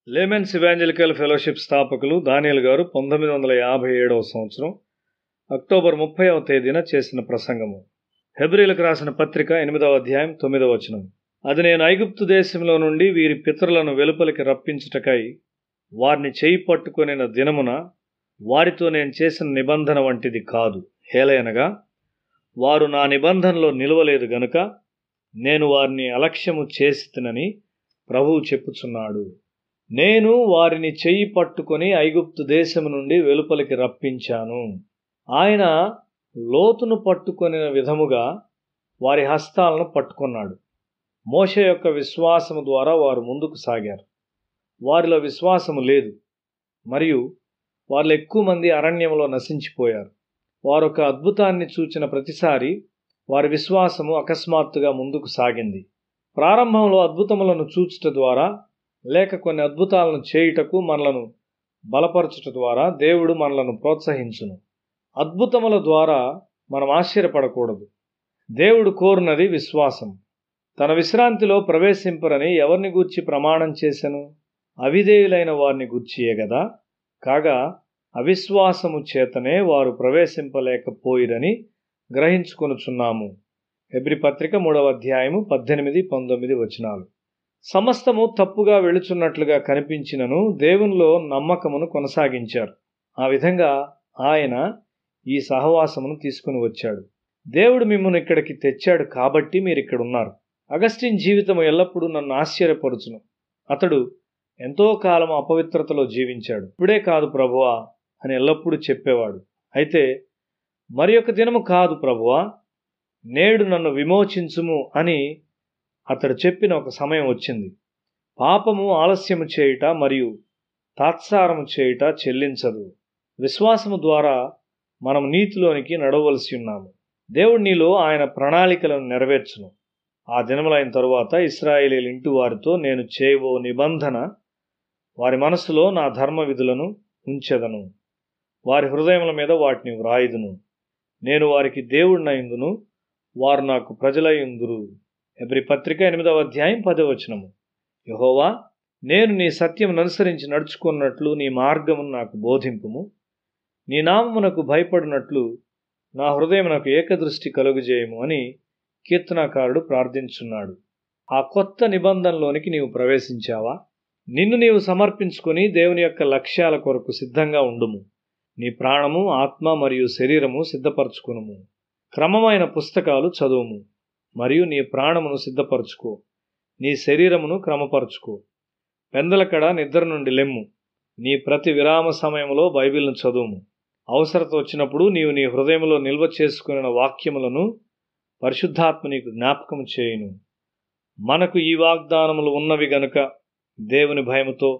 Laymen's evangelical fellowship స్థాపకులు దానియేల్ గారు 1957వ సంవత్సరం అక్టోబర్ 30వ తేదీన చేసిన ప్రసంగము. హెబ్రీలకు రాసిన పత్రిక 8వ అధ్యాయం 9వ వచనం. అది నేను ఐగుప్తు దేశంలో నుండి వీరి పితరులను వెలుపలికి రప్పించుటకై వారిని చేయి పట్టుకొనిన దినమున వారితో నేను చేసిన నిబంధన వంటిది కాదు. హేలయనగా వారు నా నిబంధనలో నిలవలేదు గనుక నేను వారిని అలక్ష్యము చేసితినని ప్రభువు చెప్పుచున్నాడు. నేను వారిని చెయ్యి పట్టుకొని ఐగుప్తు దేశము నుండి వెలుపలికి రప్పించాను. ఆయన లోతును పట్టుకొనిన విధముగా వారి హస్తాలను పట్టుకున్నాడు. మోషే యొక్క విశ్వాసము ద్వారా వారు ముందుకు సాగారు. వారిలో విశ్వాసము లేదు మరియు వాళ్ళు ఎక్కువ మంది అరణ్యంలో నశించిపోయారు. వారొక అద్భుతాన్ని చూచిన ప్రతిసారి వారి విశ్వాసము అకస్మాత్తుగా ముందుకు సాగింది. ప్రారంభంలో అద్భుతములను చూచుట ద్వారా లేక కొన్ని అద్భుతాలను చేయుటకు మనలను బలపరచుట ద్వారా దేవుడు మనలను ప్రోత్సహించును. అద్భుతముల ద్వారా మనం ఆశ్చర్యపడకూడదు. దేవుడు కోరునది విశ్వాసం. తన విశ్రాంతిలో ప్రవేశింపరని ఎవరిని గూర్చి ప్రమాణం చేసెను? అవిధేయులైన వారిని గూర్చియే గదా. కాగా అవిశ్వాసము చేతనే వారు ప్రవేశింపలేకపోయిరని గ్రహించుకొనుచున్నాము. హెబ్రీ పత్రిక 3వ అధ్యాయము 18-19 వచనాలు. సమస్తము తప్పుగా వెళుచున్నట్లుగా కనిపించినను దేవునిలో నమ్మకమును కొనసాగించారు. ఆ విధంగా ఆయన ఈ సహవాసమును తీసుకుని వచ్చాడు. దేవుడు మిమ్మల్ని ఇక్కడికి తెచ్చాడు కాబట్టి మీరు ఇక్కడ ఉన్నారు. అగస్టిన్ జీవితం ఎల్లప్పుడూ నన్ను ఆశ్చర్యపరుచును. అతడు ఎంతో కాలం అపవిత్రతలో జీవించాడు. ఇప్పుడే కాదు ప్రభువా అని ఎల్లప్పుడూ చెప్పేవాడు. అయితే మరి ఒక దినము కాదు ప్రభువా, నేడు నన్ను విమోచించుము అని అతడు చెప్పిన ఒక సమయం వచ్చింది. పాపము ఆలస్యము చేయుట మరియు తాత్సారము చేయుట చెల్లించదు. విశ్వాసము ద్వారా మనం నీతిలోనికి నడవలసి ఉన్నాము. దేవుడు నీలో ఆయన ప్రణాళికలను నెరవేర్చును. ఆ దినములైన తరువాత ఇశ్రాయేలీయుల ఇంటి వారితో నేను చేయబో నిబంధన వారి మనసులో నా ధర్మ విధులను ఉంచెదను. వారి హృదయముల మీద వాటిని వ్రాయుదును. నేను వారికి దేవుడినయుందును, వారు నాకు ప్రజలయుందురు. హెబ్రీ పత్రిక 8వ అధ్యాయం 10వ వచనము. యెహోవా, నేను నీ సత్యమును అనుసరించి నడుచుకున్నట్లు నీ మార్గమును నాకు బోధింపుము. నీ నామమునకు భయపడినట్లు నా హృదయమునకు ఏకదృష్టి కలుగజేయము అని కీర్తనాకారుడు ప్రార్థించున్నాడు. ఆ కొత్త నిబంధనలోనికి నీవు ప్రవేశించావా? నిన్ను నీవు సమర్పించుకొని దేవుని యొక్క లక్ష్యాల కొరకు సిద్ధంగా ఉండుము. నీ ప్రాణము, ఆత్మ మరియు శరీరము సిద్ధపరచుకునుము. క్రమమైన పుస్తకాలు చదువుము మరియు నీ ప్రాణమును సిద్ధపరచుకో. నీ శరీరమును క్రమపరచుకో. పెందలకడ నిద్ర నుండి లెమ్ము. నీ ప్రతి విరామ సమయంలో బైబిల్ను చదువుము. అవసరత వచ్చినప్పుడు నీవు నీ హృదయంలో నిల్వ చేసుకున్న వాక్యములను పరిశుద్ధాత్మ నీకు జ్ఞాపకం చేయును. మనకు ఈ వాగ్దానములు ఉన్నవి గనుక దేవుని భయముతో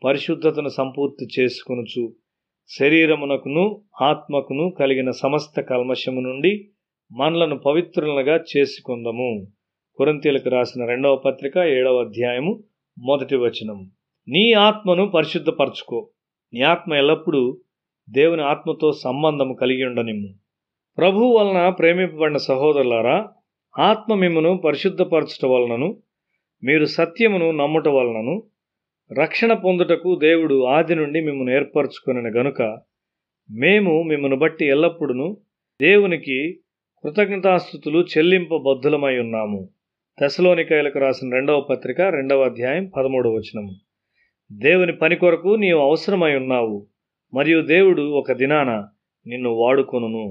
పరిశుద్ధతను సంపూర్తి చేసుకొనుచు శరీరమునకును ఆత్మకును కలిగిన సమస్త కల్మషము నుండి మనలను పవిత్రులుగా చేసుకుందాము. కొరింథీయులకు రాసిన 2వ పత్రిక 7వ అధ్యాయము 1వ వచనము. నీ ఆత్మను పరిశుద్ధపరచుకో. నీ ఆత్మ ఎల్లప్పుడూ దేవుని ఆత్మతో సంబంధము కలిగి ఉండనిమ్ము. ప్రభువు వలన ప్రేమింపబడిన సహోదరులారా, ఆత్మ మిమ్మును పరిశుద్ధపరచుట వలనను మీరు సత్యమును నమ్ముట వలనను రక్షణ పొందుటకు దేవుడు ఆది నుండి మిమ్మల్ని ఏర్పరచుకొనిన గనుక మేము మిమ్మను బట్టి ఎల్లప్పుడూ దేవునికి కృతజ్ఞతాస్తుతులు చెల్లింపబద్ధులమై ఉన్నాము. తెస్సలోనికైలకు రాసిన 2వ పత్రిక 2వ అధ్యాయం 13వ వచనము. దేవుని పని కొరకు నీవు అవసరమై ఉన్నావు మరియు దేవుడు ఒక దినాన నిన్ను వాడుకొనును.